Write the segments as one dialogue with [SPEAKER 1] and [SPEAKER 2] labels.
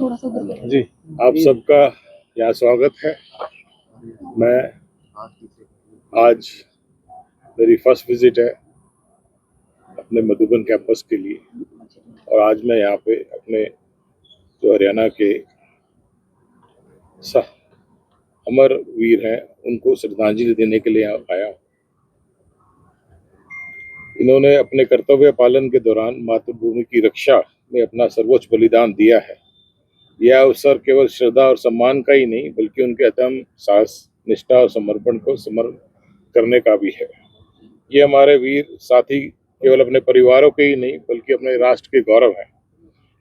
[SPEAKER 1] थोड़ा सा उधर
[SPEAKER 2] जी, आप सबका यहाँ स्वागत है। मैं आज मेरी फर्स्ट विजिट है अपने मधुबन कैंपस के लिए, और आज मैं यहाँ पे अपने जो हरियाणा के अमर वीर हैं उनको श्रद्धांजलि देने के लिए यहाँ आया हूँ। इन्होंने अपने कर्तव्य पालन के दौरान मातृभूमि की रक्षा में अपना सर्वोच्च बलिदान दिया है। यह अवसर केवल श्रद्धा और सम्मान का ही नहीं, बल्कि उनके अदम्य साहस, निष्ठा और समर्पण को स्मरण करने का भी है। ये हमारे वीर साथी केवल अपने परिवारों के ही नहीं, बल्कि अपने राष्ट्र के गौरव हैं।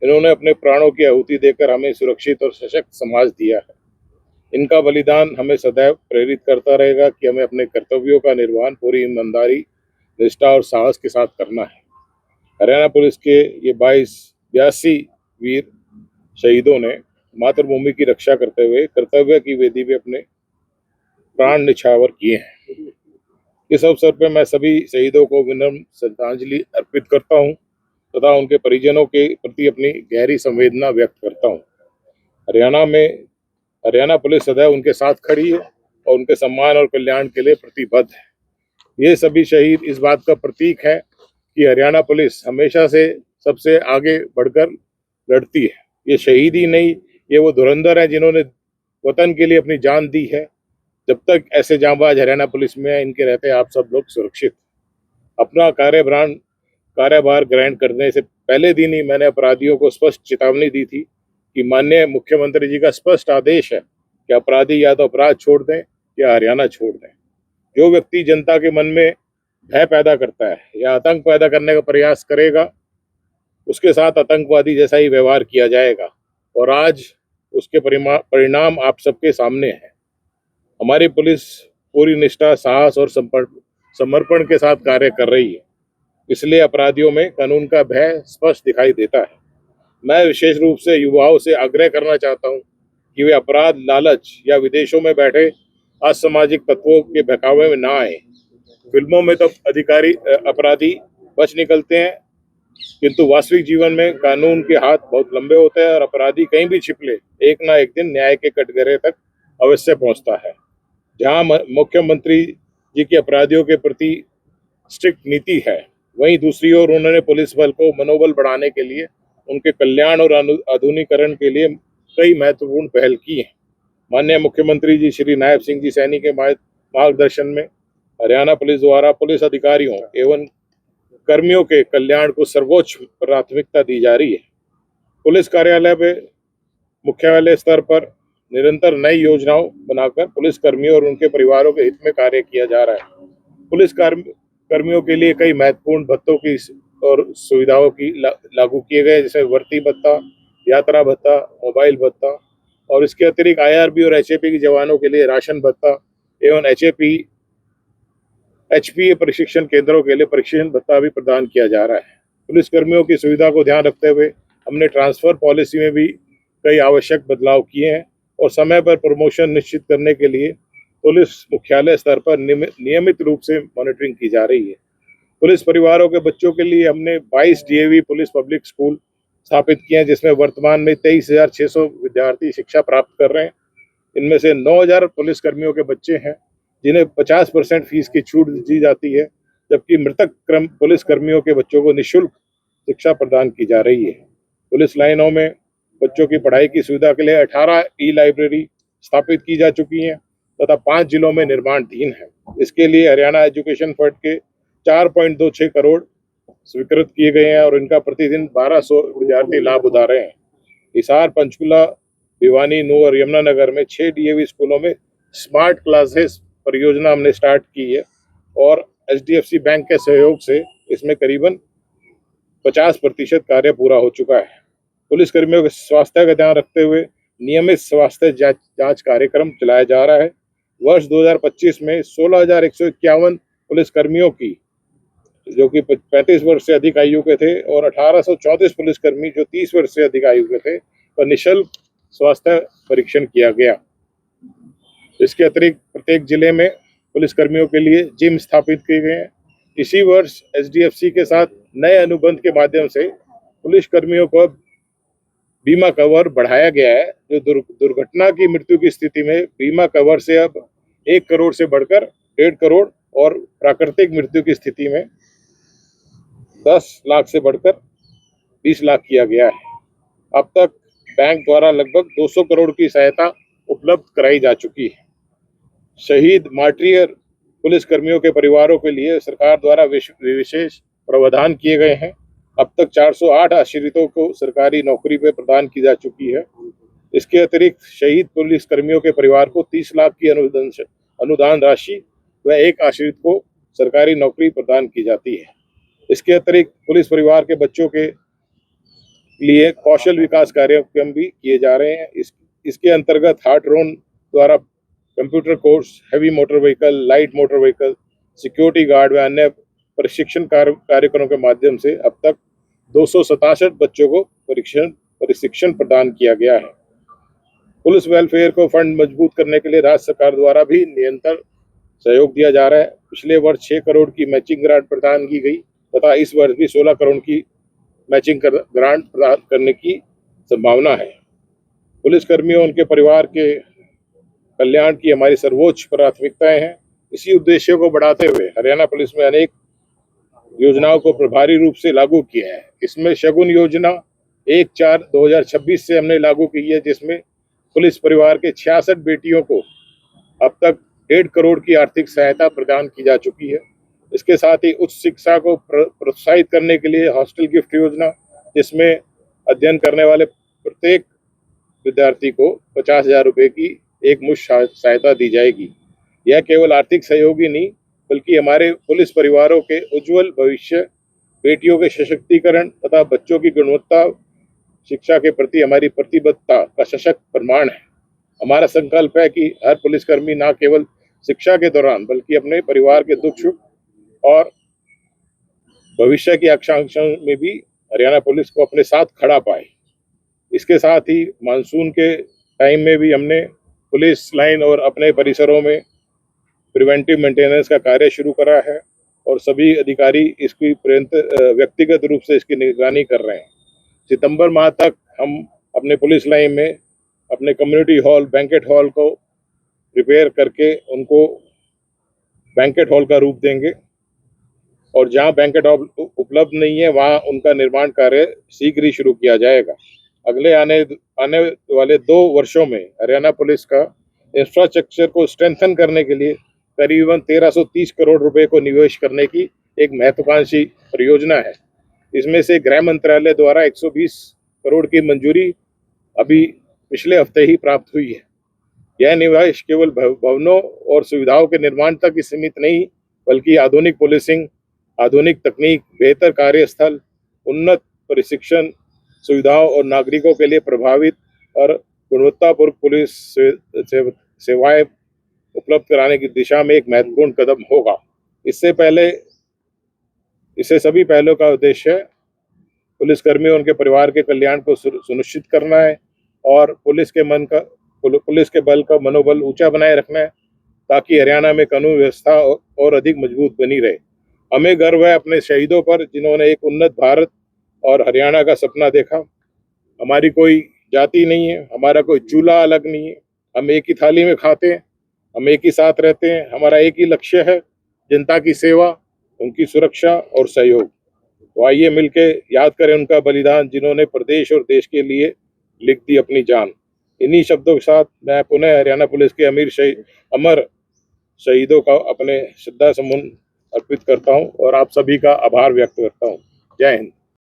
[SPEAKER 2] इन्होंने अपने प्राणों की आहुति देकर हमें सुरक्षित और सशक्त समाज दिया है। इनका बलिदान हमें सदैव प्रेरित करता रहेगा कि हमें अपने कर्तव्यों का निर्वहन पूरी ईमानदारी, निष्ठा और साहस के साथ करना है। हरियाणा पुलिस के ये 82 वीर शहीदों ने मातृभूमि की रक्षा करते हुए कर्तव्य की वेदी पे अपने प्राण निछावर किए हैं। इस अवसर पर मैं सभी शहीदों को विनम्र श्रद्धांजलि अर्पित करता हूं तथा उनके परिजनों के प्रति अपनी गहरी संवेदना व्यक्त करता हूं। हरियाणा पुलिस सदैव उनके साथ खड़ी है और उनके सम्मान और कल्याण के लिए प्रतिबद्ध है। ये सभी शहीद इस बात का प्रतीक है कि हरियाणा पुलिस हमेशा से सबसे आगे बढ़कर लड़ती है। ये शहीद ही नहीं, ये वो धुरंधर है जिन्होंने वतन के लिए अपनी जान दी है। जब तक ऐसे जांबाज हरियाणा पुलिस में इनके रहते आप सब लोग सुरक्षित। अपना कार्यभार ग्रहण करने से पहले दिन ही मैंने अपराधियों को स्पष्ट चेतावनी दी थी कि माननीय मुख्यमंत्री जी का स्पष्ट आदेश है कि अपराधी या तो अपराध छोड़ दें या हरियाणा छोड़ दें। जो व्यक्ति जनता के मन में भय पैदा करता है या आतंक पैदा करने का प्रयास करेगा, उसके साथ आतंकवादी जैसा ही व्यवहार किया जाएगा, और आज उसके परिणाम आप सबके सामने है। हमारी पुलिस पूरी निष्ठा, साहस और समर्पण के साथ कार्य कर रही है, इसलिए अपराधियों में कानून का भय स्पष्ट दिखाई देता है। मैं विशेष रूप से युवाओं से आग्रह करना चाहता हूं कि वे अपराध, लालच या विदेशों में बैठे असामाजिक तत्वों के बहकावे में ना आए। फिल्मों में तो अपराधी बच निकलते हैं, किंतु वास्तविक जीवन में कानून के हाथ बहुत लंबे होते हैं और अपराधी कहीं भी छिप ले, एक ना एक दिन न्याय के कटघरे तक अवश्य पहुंचता है। जहां मुख्यमंत्री जी की अपराधियों के प्रति स्ट्रिक्ट नीति है, वहीं दूसरी ओर उन्होंने पुलिस बल को मनोबल बढ़ाने के लिए, उनके कल्याण और आधुनिकीकरण के लिए कई महत्वपूर्ण पहल की हैं। माननीय मुख्यमंत्री जी श्री नायब सिंह जी सैनी के मार्गदर्शन में हरियाणा पुलिस द्वारा पुलिस अधिकारियों एवं कर्मियों के कल्याण को सर्वोच्च प्राथमिकता दी जा रही है। पुलिस कार्यालय में मुख्यालय स्तर पर निरंतर नई योजनाओं बनाकर पुलिस कर्मियों और उनके परिवारों के हित में कार्य किया जा रहा है। पुलिस कर्मियों के लिए कई महत्वपूर्ण भत्तों की और सुविधाओं की लागू किए गए, जैसे वर्दी भत्ता, यात्रा भत्ता, मोबाइल भत्ता, और इसके अतिरिक्त IRB और HAP के जवानों के लिए राशन भत्ता एवं HPA प्रशिक्षण केंद्रों के लिए प्रशिक्षण भत्ता भी प्रदान किया जा रहा है। पुलिस कर्मियों की सुविधा को ध्यान रखते हुए हमने ट्रांसफर पॉलिसी में भी कई आवश्यक बदलाव किए हैं और समय पर प्रमोशन निश्चित करने के लिए पुलिस मुख्यालय स्तर पर नियमित रूप से मॉनिटरिंग की जा रही है। पुलिस परिवारों के बच्चों के लिए हमने 22 DAV पुलिस पब्लिक स्कूल स्थापित किए हैं, जिसमें वर्तमान में 23,600 विद्यार्थी शिक्षा प्राप्त कर रहे हैं। इनमें से 9,000 पुलिस कर्मियों के बच्चे हैं जिन्हें 50% फीस की छूट दी जाती है, जबकि मृतक पुलिस कर्मियों के बच्चों को निःशुल्क शिक्षा प्रदान की जा रही है। पुलिस लाइनों में बच्चों की पढ़ाई की सुविधा के लिए 18 E-लाइब्रेरी स्थापित की जा चुकी हैं तथा 5 जिलों में निर्माणाधीन है। इसके लिए हरियाणा एजुकेशन फंड के 4.26 करोड़ स्वीकृत किए गए हैं और इनका प्रतिदिन 1200 विद्यार्थी लाभ उठा रहे हैं। हिसार, पंचकुला, भिवानी, नूर, यमुनानगर में 6 DAV स्कूलों में स्मार्ट क्लासेस परियोजना हमने स्टार्ट की है और HDFC बैंक के सहयोग से इसमें करीबन 50% कार्य पूरा हो चुका है। पुलिस कर्मियों के स्वास्थ्य का ध्यान रखते हुए नियमित स्वास्थ्य जांच कार्यक्रम चलाया जा रहा है। वर्ष 2025 में 16,151 पुलिस कर्मियों की, जो कि 35 वर्ष से अधिक आयु के थे, और 1834 पुलिसकर्मी जो 30 वर्ष से अधिक आयु के थे, पर निःशुल्क स्वास्थ्य परीक्षण किया गया। इसके अतिरिक्त प्रत्येक जिले में पुलिसकर्मियों के लिए जिम स्थापित किए गए हैं। इसी वर्ष HDFC के साथ नए अनुबंध के माध्यम से पुलिस कर्मियों को बीमा कवर बढ़ाया गया है। जो दुर्घटना की मृत्यु की स्थिति में बीमा कवर से अब 1 करोड़ से बढ़कर 1.5 करोड़ और प्राकृतिक मृत्यु की स्थिति में 10 लाख से बढ़कर 20 लाख किया गया है। अब तक बैंक द्वारा लगभग 200 करोड़ की सहायता उपलब्ध कराई जा चुकी है। शहीद मार्टियर पुलिस कर्मियों के परिवारों के लिए सरकार द्वारा विशेष प्रावधान किए गए हैं। अब तक 408 आश्रितों को सरकारी नौकरी पे प्रदान की जा चुकी है। इसके अतिरिक्त शहीद पुलिस कर्मियों के परिवार को 30 लाख की अनुदान राशि व एक आश्रित को सरकारी नौकरी प्रदान की जाती है। इसके अतिरिक्त पुलिस परिवार के बच्चों के लिए कौशल विकास कार्यक्रम भी किए जा रहे हैं। इसके अंतर्गत हार्ट-रोन द्वारा computer course, heavy motor vehicle, light motor vehicle, security guard व अन्य प्रशिक्षण कार्यक्रमों के माध्यम से अब तक 267 बच्चों को प्रशिक्षण प्रदान किया गया है। पुलिस वेलफेयर को फंड मजबूत करने के लिए राज्य सरकार द्वारा भी निरंतर सहयोग दिया जा रहा है। पिछले वर्ष 6 करोड़ की मैचिंग ग्रांट प्रदान की गई तथा इस वर्ष भी 16 करोड़ की मैचिंग ग्रांट प्रदान करने की संभावना है। पुलिस कर्मियों उनके परिवार के कल्याण की हमारी सर्वोच्च प्राथमिकताएं हैं। इसी उद्देश्य को बढ़ाते हुए हरियाणा पुलिस में अनेक योजनाओं को प्रभावी रूप से लागू किया है। इसमें शगुन योजना 1/4/2026 से हमने लागू की है, जिसमें पुलिस परिवार के 66 बेटियों को अब तक 1.5 करोड़ की आर्थिक सहायता प्रदान की जा चुकी है। इसके साथ ही उच्च शिक्षा को प्रोत्साहित करने के लिए हॉस्टल गिफ्ट योजना, जिसमें अध्ययन करने वाले प्रत्येक विद्यार्थी को 50,000 रुपये की एक मुश्त सहायता दी जाएगी। यह केवल आर्थिक सहयोग ही नहीं, बल्कि हमारे पुलिस परिवारों के उज्जवल भविष्य, बेटियों के सशक्तिकरण तथा बच्चों की गुणवत्ता शिक्षा के प्रति हमारी प्रतिबद्धता का सशक्त प्रमाण है। हमारा संकल्प है कि हर पुलिसकर्मी न केवल शिक्षा के दौरान बल्कि अपने परिवार के दुख सुख और भविष्य की आकांक्षाओं में भी हरियाणा पुलिस को अपने साथ खड़ा पाए। इसके साथ ही मानसून के टाइम में भी हमने पुलिस लाइन और अपने परिसरों में प्रिवेंटिव मेंटेनेंस का कार्य शुरू करा है और सभी अधिकारी इसकी व्यक्तिगत रूप से इसकी निगरानी कर रहे हैं। सितंबर माह तक हम अपने पुलिस लाइन में अपने कम्युनिटी हॉल, बैंकेट हॉल को रिपेयर करके उनको बैंकेट हॉल का रूप देंगे और जहां बैंकेट हॉल उपलब्ध नहीं है वहां उनका निर्माण कार्य शीघ्र ही शुरू किया जाएगा। अगले आने वाले 2 वर्षों में हरियाणा पुलिस का इंफ्रास्ट्रक्चर को स्ट्रेंथन करने के लिए करीबन 1330 करोड़ रुपए को निवेश करने की एक महत्वाकांक्षी परियोजना है। इसमें से गृह मंत्रालय द्वारा 120 करोड़ की मंजूरी अभी पिछले हफ्ते ही प्राप्त हुई है। यह निवेश केवल भवनों और सुविधाओं के निर्माण तक ही सीमित नहीं, बल्कि आधुनिक पुलिसिंग, आधुनिक तकनीक, बेहतर कार्यस्थल, उन्नत प्रशिक्षण सुविधाओं और नागरिकों के लिए प्रभावित और गुणवत्तापूर्ण पुलिस सेवाएं उपलब्ध कराने की दिशा में एक महत्वपूर्ण कदम होगा। इससे सभी पहलों का उद्देश्य पुलिसकर्मियों और उनके परिवार के कल्याण को सुनिश्चित करना है और पुलिस के बल का मनोबल ऊंचा बनाए रखना है, ताकि हरियाणा में कानून व्यवस्था और अधिक मजबूत बनी रहे। हमें गर्व है अपने शहीदों पर, जिन्होंने एक उन्नत भारत और हरियाणा का सपना देखा। हमारी कोई जाति नहीं है, हमारा कोई चूल्हा अलग नहीं है, हम एक ही थाली में खाते हैं, हम एक ही साथ रहते हैं। हमारा एक ही लक्ष्य है, जनता की सेवा, उनकी सुरक्षा और सहयोग। तो आइए मिलके याद करें उनका बलिदान, जिन्होंने प्रदेश और देश के लिए लिख दी अपनी जान। इन्हीं शब्दों के साथ मैं पुनः हरियाणा पुलिस के अमर शहीदों का अपने श्रद्धा सुमन अर्पित करता हूं और आप सभी का आभार व्यक्त करता हूं। जय हिंद।